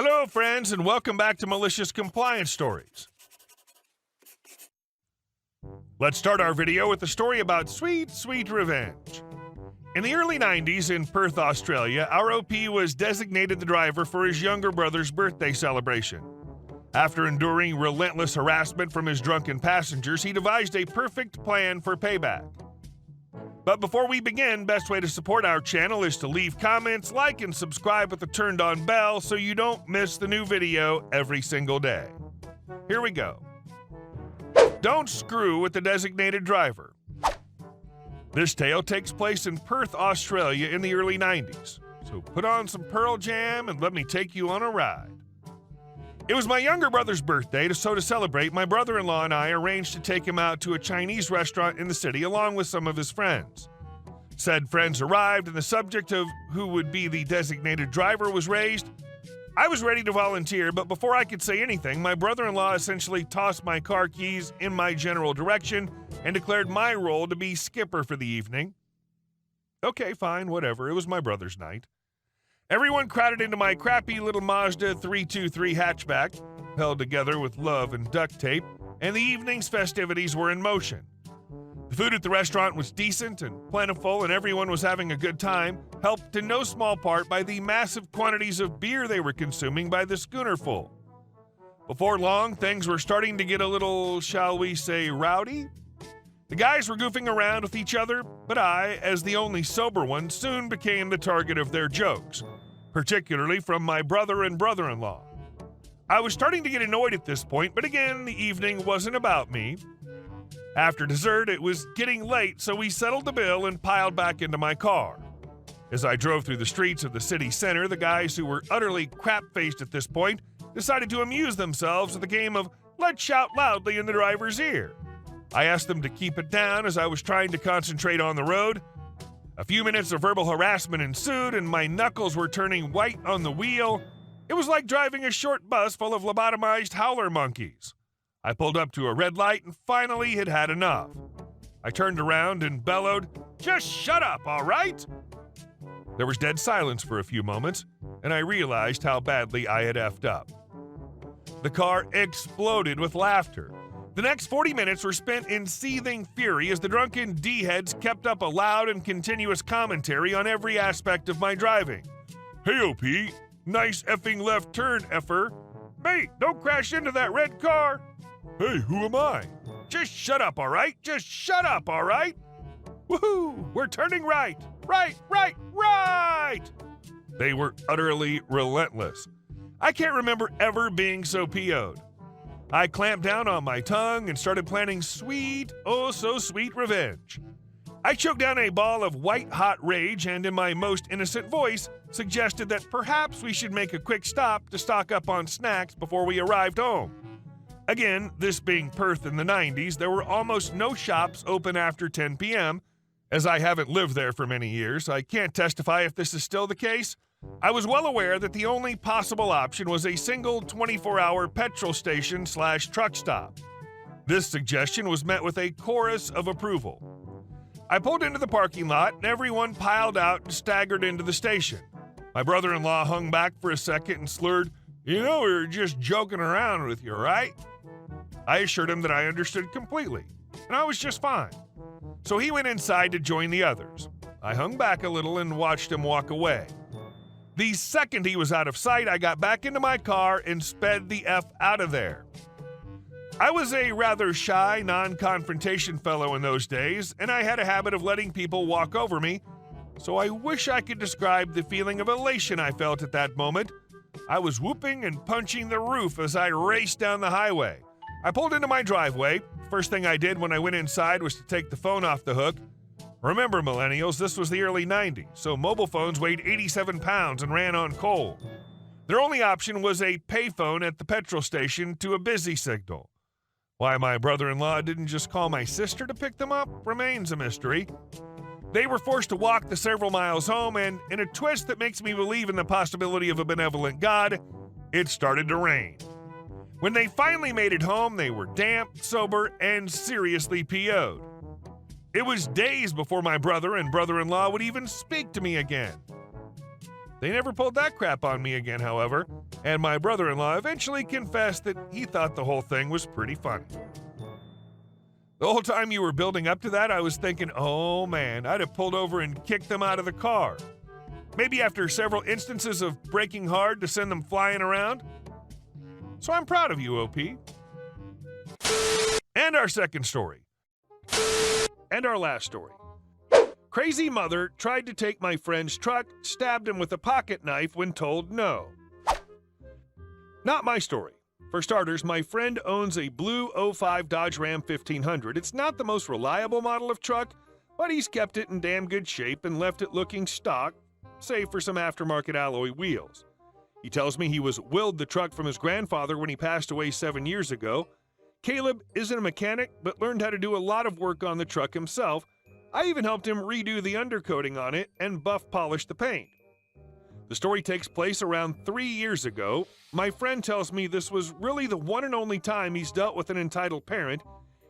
Hello, friends, and welcome back to Malicious Compliance Stories. Let's start our video with a story about sweet, sweet revenge. In the early 90s in Perth, Australia, our OP was designated the driver for his younger brother's birthday celebration. After enduring relentless harassment from his drunken passengers, he devised a perfect plan for payback. But before we begin, best way to support our channel is to leave comments, like, and subscribe with the turned-on bell so you don't miss the new video every single day. Here we go. Don't screw with the designated driver. This tale takes place in Perth, Australia in the early 90s. So put on some Pearl Jam and let me take you on a ride. It was my younger brother's birthday, so to celebrate, my brother-in-law and I arranged to take him out to a Chinese restaurant in the city along with some of his friends. Said friends arrived and the subject of who would be the designated driver was raised. I was ready to volunteer, but before I could say anything, my brother-in-law essentially tossed my car keys in my general direction and declared my role to be skipper for the evening. Okay, fine, whatever. It was my brother's night. Everyone crowded into my crappy little Mazda 323 hatchback, held together with love and duct tape, and the evening's festivities were in motion. The food at the restaurant was decent and plentiful, and everyone was having a good time, helped in no small part by the massive quantities of beer they were consuming by the schoonerful. Before long, things were starting to get a little, shall we say, rowdy. The guys were goofing around with each other, but I, as the only sober one, soon became the target of their jokes, particularly from my brother and brother-in-law. I was starting to get annoyed at this point, but again, the evening wasn't about me. After dessert, it was getting late, so we settled the bill and piled back into my car. As I drove through the streets of the city center, the guys who were utterly crap-faced at this point decided to amuse themselves with a game of let's shout loudly in the driver's ear. I asked them to keep it down as I was trying to concentrate on the road. A few minutes of verbal harassment ensued, and my knuckles were turning white on the wheel. It was like driving a short bus full of lobotomized howler monkeys. I pulled up to a red light and finally had had enough. I turned around and bellowed, "Just shut up, all right?" There was dead silence for a few moments, and I realized how badly I had effed up. The car exploded with laughter. The next 40 minutes were spent in seething fury as the drunken D-heads kept up a loud and continuous commentary on every aspect of my driving. "Hey, OP, nice effing left turn, effer. Mate, don't crash into that red car." "Hey, who am I?" "Just shut up, all right? Just shut up, all right?" "Woohoo, we're turning right. Right, right, right!" They were utterly relentless. I can't remember ever being so PO'd. I clamped down on my tongue and started planning sweet, oh so sweet revenge. I choked down a ball of white-hot rage and, in my most innocent voice, suggested that perhaps we should make a quick stop to stock up on snacks before we arrived home. Again, this being Perth in the 90s, there were almost no shops open after 10 p.m. As I haven't lived there for many years, I can't testify if this is still the case. I was well aware that the only possible option was a single 24-hour petrol station/truck stop. This suggestion was met with a chorus of approval. I pulled into the parking lot and everyone piled out and staggered into the station. My brother-in-law hung back for a second and slurred, "You know we were just joking around with you, right?" I assured him that I understood completely, and I was just fine. So he went inside to join the others. I hung back a little and watched him walk away. The second he was out of sight, I got back into my car and sped the F out of there. I was a rather shy, non-confrontation fellow in those days, and I had a habit of letting people walk over me, so I wish I could describe the feeling of elation I felt at that moment. I was whooping and punching the roof as I raced down the highway. I pulled into my driveway. First thing I did when I went inside was to take the phone off the hook. Remember, millennials, this was the early 90s, so mobile phones weighed 87 pounds and ran on coal. Their only option was a payphone at the petrol station to a busy signal. Why my brother-in-law didn't just call my sister to pick them up remains a mystery. They were forced to walk the several miles home, and in a twist that makes me believe in the possibility of a benevolent God, it started to rain. When they finally made it home, they were damp, sober, and seriously PO'd. It was days before my brother and brother-in-law would even speak to me again. They never pulled that crap on me again, however, and my brother-in-law eventually confessed that he thought the whole thing was pretty funny. The whole time you were building up to that, I was thinking, oh man, I'd have pulled over and kicked them out of the car. Maybe after several instances of braking hard to send them flying around. So I'm proud of you, OP. And our second story. And our last story. Crazy mother tried to take my friend's truck, stabbed him with a pocket knife when told no. Not my story. For starters, my friend owns a blue 05 Dodge Ram 1500. It's not the most reliable model of truck, but he's kept it in damn good shape and left it looking stock, save for some aftermarket alloy wheels. He tells me he was willed the truck from his grandfather when he passed away 7 years ago. Caleb isn't a mechanic, but learned how to do a lot of work on the truck himself. I even helped him redo the undercoating on it and buff polish the paint. The story takes place around 3 years ago. My friend tells me this was really the one and only time he's dealt with an entitled parent.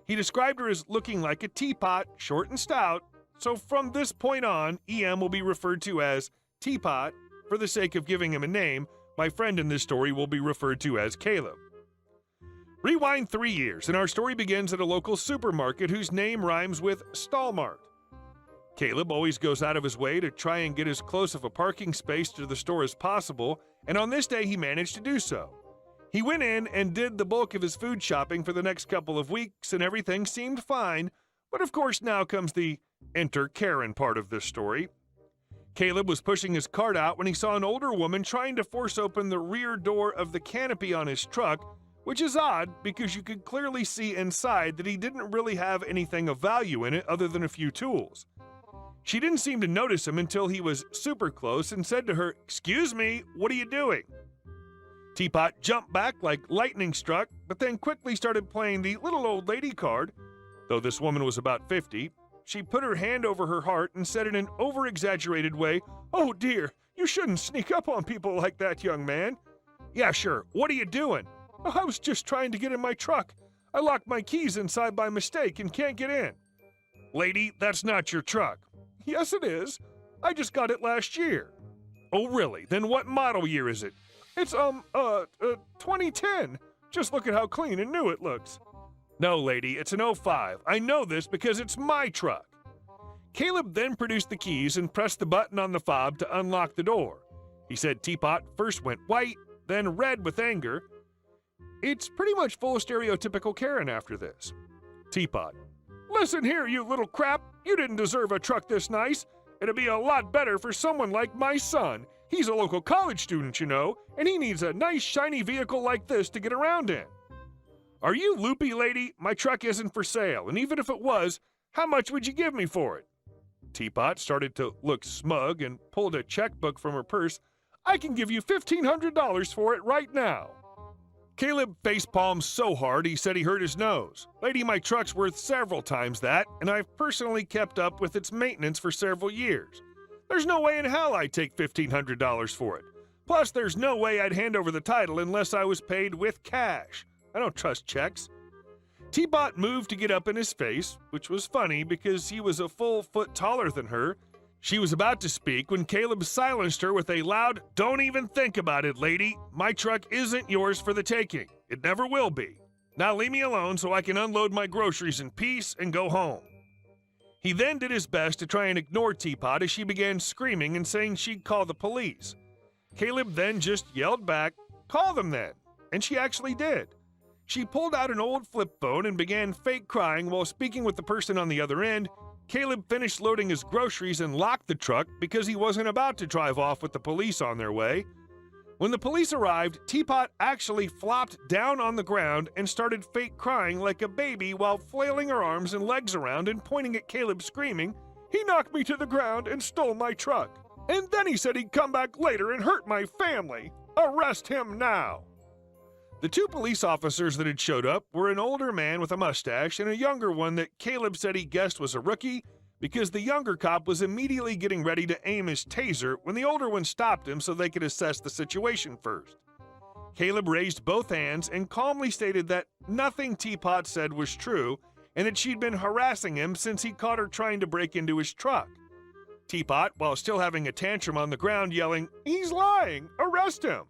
He described her as looking like a teapot, short and stout, so from this point on, EM will be referred to as Teapot. For the sake of giving him a name, my friend in this story will be referred to as Caleb. Rewind 3 years, and our story begins at a local supermarket whose name rhymes with Stallmart. Caleb always goes out of his way to try and get as close of a parking space to the store as possible, and on this day he managed to do so. He went in and did the bulk of his food shopping for the next couple of weeks, and everything seemed fine, but of course now comes the enter Karen part of this story. Caleb was pushing his cart out when he saw an older woman trying to force open the rear door of the canopy on his truck, which is odd because you could clearly see inside that he didn't really have anything of value in it other than a few tools. She didn't seem to notice him until he was super close and said to her, "Excuse me, what are you doing?" Teapot jumped back like lightning struck, but then quickly started playing the little old lady card. Though this woman was about 50, she put her hand over her heart and said in an over-exaggerated way, "Oh dear, you shouldn't sneak up on people like that, young man." "Yeah, sure, what are you doing?" "Oh, I was just trying to get in my truck. I locked my keys inside by mistake and can't get in." "Lady, that's not your truck." "Yes, it is. I just got it last year." "Oh, really? Then what model year is it?" "It's, 2010. Just look at how clean and new it looks." "No, lady, it's an 05. I know this because it's my truck." Caleb then produced the keys and pressed the button on the fob to unlock the door. He said Teapot first went white, then red with anger. It's pretty much full of stereotypical Karen after this. Teapot: "Listen here, you little crap. You didn't deserve a truck this nice. It'd be a lot better for someone like my son. He's a local college student, you know, and he needs a nice shiny vehicle like this to get around in." "Are you loopy, lady? My truck isn't for sale, and even if it was, how much would you give me for it?" Teapot started to look smug and pulled a checkbook from her purse. "I can give you $1,500 for it right now." Caleb facepalmed so hard he said he hurt his nose. "Lady, my truck's worth several times that, and I've personally kept up with its maintenance for several years. There's no way in hell I'd take $1,500 for it. Plus, there's no way I'd hand over the title unless I was paid with cash. I don't trust checks." Teapot moved to get up in his face, which was funny because he was a full foot taller than her. She was about to speak when Caleb silenced her with a loud, "Don't even think about it, lady. My truck isn't yours for the taking. It never will be. Now leave me alone so I can unload my groceries in peace and go home." He then did his best to try and ignore Teapot as she began screaming and saying she'd call the police. Caleb then just yelled back, "Call them then," and she actually did. She pulled out an old flip phone and began fake crying while speaking with the person on the other end. Caleb finished loading his groceries and locked the truck because he wasn't about to drive off with the police on their way. When the police arrived, Teapot actually flopped down on the ground and started fake crying like a baby while flailing her arms and legs around and pointing at Caleb screaming, "He knocked me to the ground and stole my truck. And then he said he'd come back later and hurt my family. Arrest him now." The two police officers that had showed up were an older man with a mustache and a younger one that Caleb said he guessed was a rookie because the younger cop was immediately getting ready to aim his taser when the older one stopped him so they could assess the situation first. Caleb raised both hands and calmly stated that nothing Teapot said was true and that she'd been harassing him since he caught her trying to break into his truck. Teapot, while still having a tantrum on the ground, yelling, "He's lying! Arrest him!"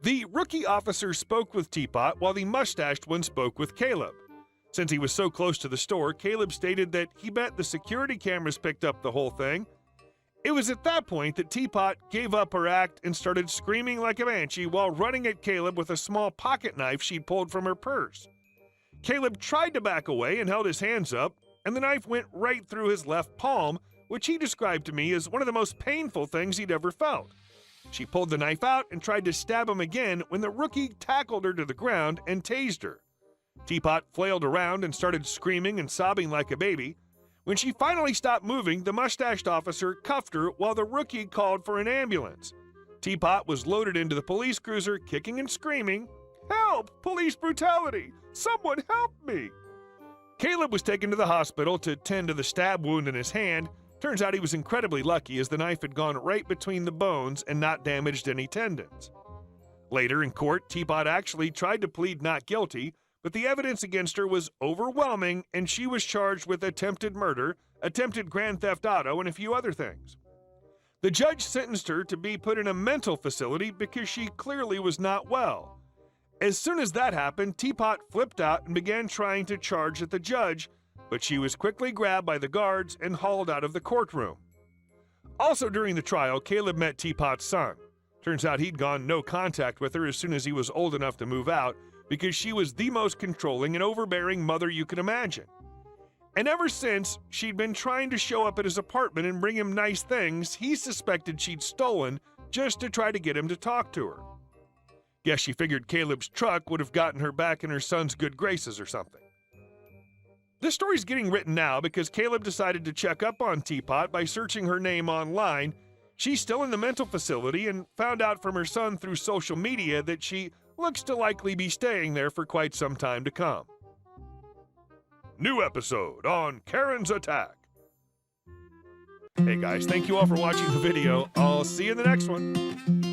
The rookie officer spoke with Teapot while the mustached one spoke with Caleb. Since he was so close to the store, Caleb stated that he bet the security cameras picked up the whole thing. It was at that point that Teapot gave up her act and started screaming like a banshee while running at Caleb with a small pocket knife she'd pulled from her purse. Caleb tried to back away and held his hands up, and the knife went right through his left palm, which he described to me as one of the most painful things he'd ever felt. She pulled the knife out and tried to stab him again when the rookie tackled her to the ground and tased her. Teapot flailed around and started screaming and sobbing like a baby. When she finally stopped moving, the mustached officer cuffed her while the rookie called for an ambulance. Teapot was loaded into the police cruiser, kicking and screaming, "Help! Police brutality! Someone help me!" Caleb was taken to the hospital to tend to the stab wound in his hand. Turns out he was incredibly lucky, as the knife had gone right between the bones and not damaged any tendons. Later in court, Teapot actually tried to plead not guilty, but the evidence against her was overwhelming, and she was charged with attempted murder, attempted grand theft auto, and a few other things. The judge sentenced her to be put in a mental facility because she clearly was not well. As soon as that happened, Teapot flipped out and began trying to charge at the judge, but she was quickly grabbed by the guards and hauled out of the courtroom. Also during the trial, Caleb met Teapot's son. Turns out he'd gone no contact with her as soon as he was old enough to move out, because she was the most controlling and overbearing mother you could imagine. And ever since she'd been trying to show up at his apartment and bring him nice things he suspected she'd stolen just to try to get him to talk to her. Guess she figured Caleb's truck would have gotten her back in her son's good graces or something. This story's getting written now because Caleb decided to check up on Teapot by searching her name online. She's still in the mental facility and found out from her son through social media that she looks to likely be staying there for quite some time to come. New episode on Karen's attack. Hey guys, thank you all for watching the video. I'll see you in the next one.